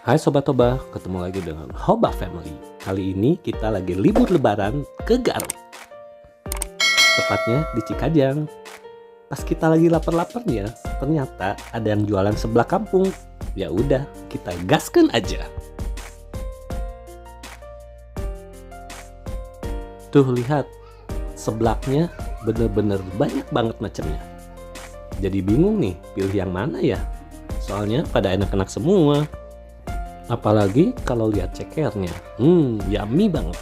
Hai Sobat Toba, ketemu lagi dengan Hoba Family. Kali ini kita lagi libur lebaran ke Garut. Tepatnya di Cikajang. Pas kita lagi lapar-laparnya, ternyata ada yang jualan sebelah kampung. Ya udah, kita gaskan aja. Tuh lihat, seblaknya bener-bener banyak banget macamnya. Jadi bingung nih, pilih yang mana ya? Soalnya pada enak-enak semua. Apalagi kalau lihat cekernya, yummy banget.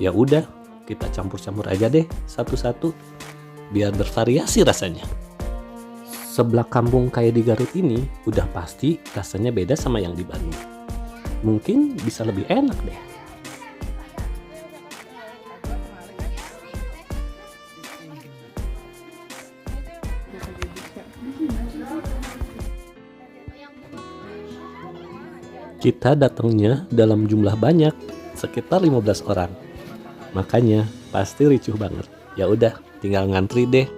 Ya udah, kita campur-campur aja deh satu-satu, biar bervariasi rasanya. Seblak kampung kayak di Garut ini, udah pasti rasanya beda sama yang di Bandung. Mungkin bisa lebih enak deh. Kita datangnya dalam jumlah banyak, sekitar 15 orang. Makanya pasti ricuh banget. Ya udah, tinggal ngantri deh.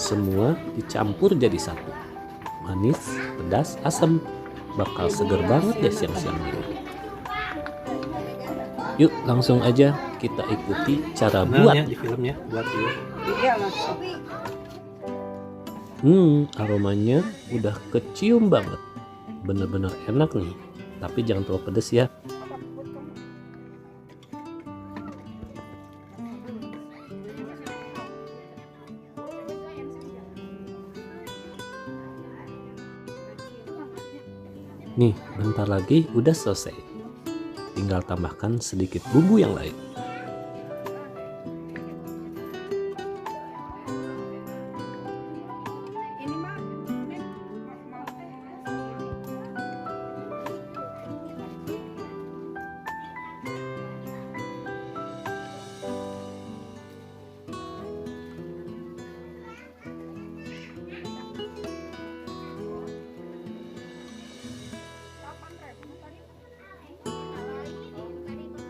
Semua dicampur jadi satu. Manis, pedas, asam. Bakal seger banget deh siang-siang ini. Yuk langsung aja kita ikuti cara buat di filmnya. Buat dulu. Aromanya udah kecium banget. Bener-bener enak nih. Tapi jangan terlalu pedes ya. Nih, bentar lagi udah selesai. Tinggal tambahkan sedikit bumbu yang lain.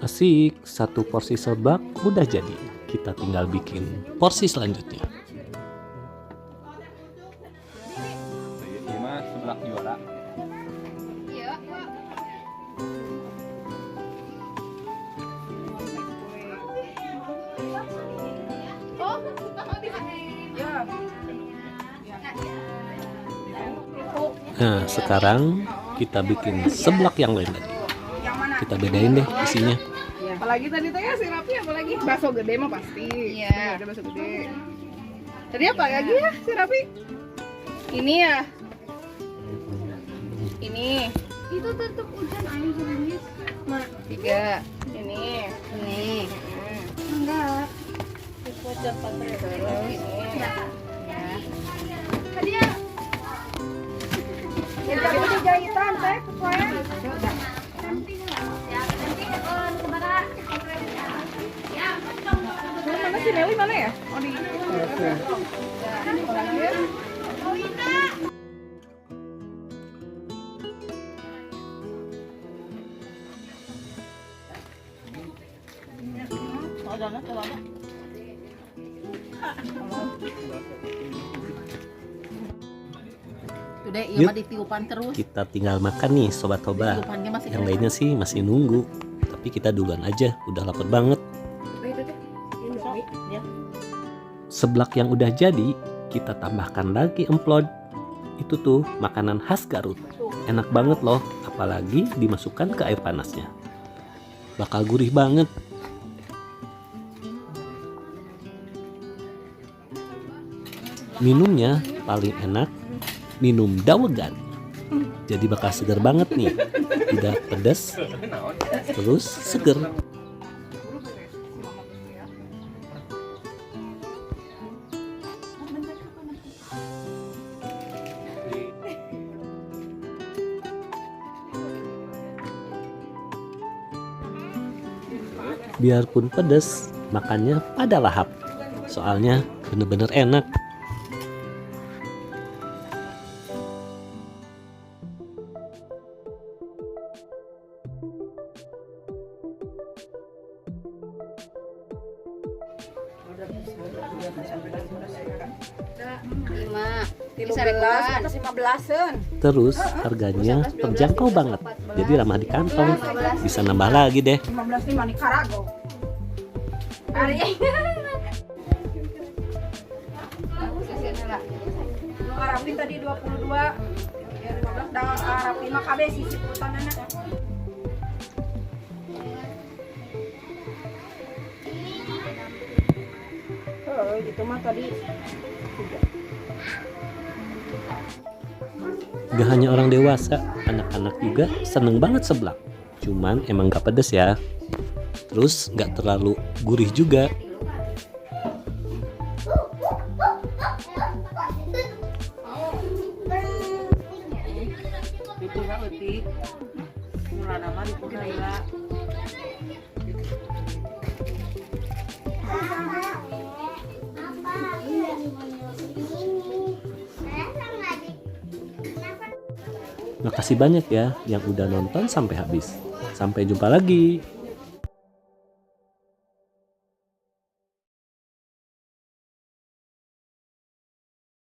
Asik, satu porsi seblak udah jadi. Kita tinggal bikin porsi selanjutnya. Ini mah seblak juara. Nah, sekarang kita bikin seblak yang lain lagi. Kita bedain deh isinya. Apalagi tadi teh si Rapi, apalagi bakso gede mah pasti. Iya. Ada bakso gede. Tadi apa lagi ya si Rapi? Ini ya. Ini. Itu tetap hujan air jenis. 3. Ini. Enggak. Terus ini. Ya. Tadi ya. Jadi itu jahitan teh pokoknya. Mana si Nelly mana ya? Oh di. Udah, iya Yuk, mah ditiupan terus. kita tinggal makan nih Sobat Toba. Ditiupannya masih Yang lainnya sih masih nunggu. Tapi kita duluan aja, udah lapar banget. Seblak yang udah jadi, kita tambahkan lagi emplod. Itu tuh makanan khas Garut. Enak banget loh, apalagi dimasukkan ke air panasnya. Bakal gurih banget. Minumnya paling enak minum dawegan. Jadi bakal seger banget nih. Tidak pedas, terus seger. Biarpun pedas, makannya pada lahap. Soalnya bener-bener enak. Terus harganya terjangkau banget, jadi ramah di kantong. Bisa nambah lagi deh. 15 nih manik karago. Nu Arapin tadi 22. Ya 15 dah Arapin mah kabeh sisi purutanana. Gitu mah tadi. Gak hanya orang dewasa, anak-anak juga seneng banget seblak. Cuman emang gak pedes ya. Terus gak terlalu gurih juga. Makasih banyak ya yang udah nonton sampai habis. Sampai jumpa lagi.